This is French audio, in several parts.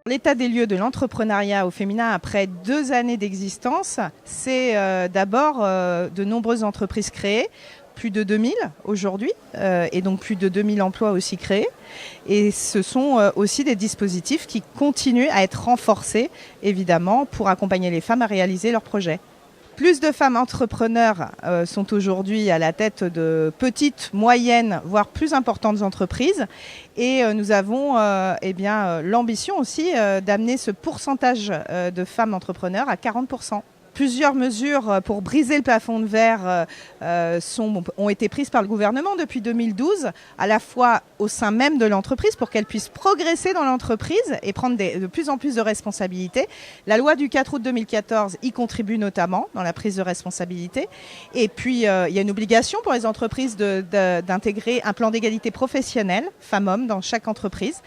L'état des lieux de l'entrepreneuriat au féminin après 2 années d'existence, c'est d'abord de nombreuses entreprises créées, plus de 2000 aujourd'hui, et donc plus de 2000 emplois aussi créés. Et ce sont aussi des dispositifs qui continuent à être renforcés, évidemment, pour accompagner les femmes à réaliser leurs projets. Plus de femmes entrepreneurs sont aujourd'hui à la tête de petites, moyennes, voire plus importantes entreprises. Et nous avons l'ambition aussi d'amener ce pourcentage de femmes entrepreneurs à 40%. Plusieurs mesures pour briser le plafond de verre ont été prises par le gouvernement depuis 2012, à la fois au sein même de l'entreprise pour qu'elle puisse progresser dans l'entreprise et prendre de plus en plus de responsabilités. La loi du 4 août 2014 y contribue notamment dans la prise de responsabilité. Et puis, il y a une obligation pour les entreprises d'intégrer un plan d'égalité professionnelle, femmes-hommes, dans chaque entreprise.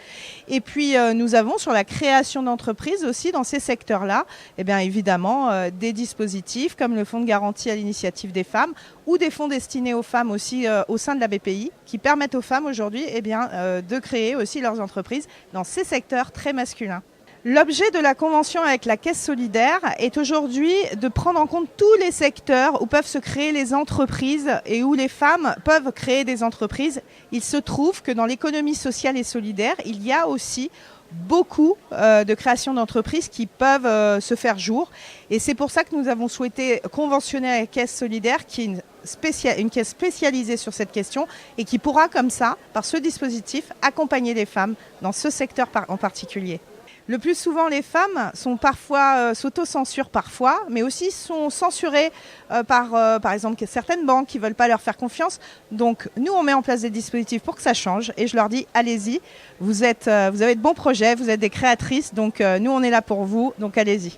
Et puis, nous avons sur la création d'entreprises aussi dans ces secteurs-là, évidemment, des dispositifs comme le fonds de garantie à l'initiative des femmes ou des fonds destinés aux femmes aussi au sein de la BPI qui permettent aux femmes aujourd'hui de créer aussi leurs entreprises dans ces secteurs très masculins. L'objet de la convention avec la Caisse solidaire est aujourd'hui de prendre en compte tous les secteurs où peuvent se créer les entreprises et où les femmes peuvent créer des entreprises. Il se trouve que dans l'économie sociale et solidaire, il y a aussi beaucoup de créations d'entreprises qui peuvent se faire jour. Et c'est pour ça que nous avons souhaité conventionner avec la Caisse solidaire, qui est une caisse spécialisée sur cette question et qui pourra comme ça, par ce dispositif, accompagner les femmes dans ce secteur en particulier. Le plus souvent, les femmes sont parfois s'autocensurent parfois, mais aussi sont censurées par exemple certaines banques qui ne veulent pas leur faire confiance. Donc nous, on met en place des dispositifs pour que ça change et je leur dis allez-y, vous avez de bons projets, vous êtes des créatrices, donc nous on est là pour vous, donc allez-y.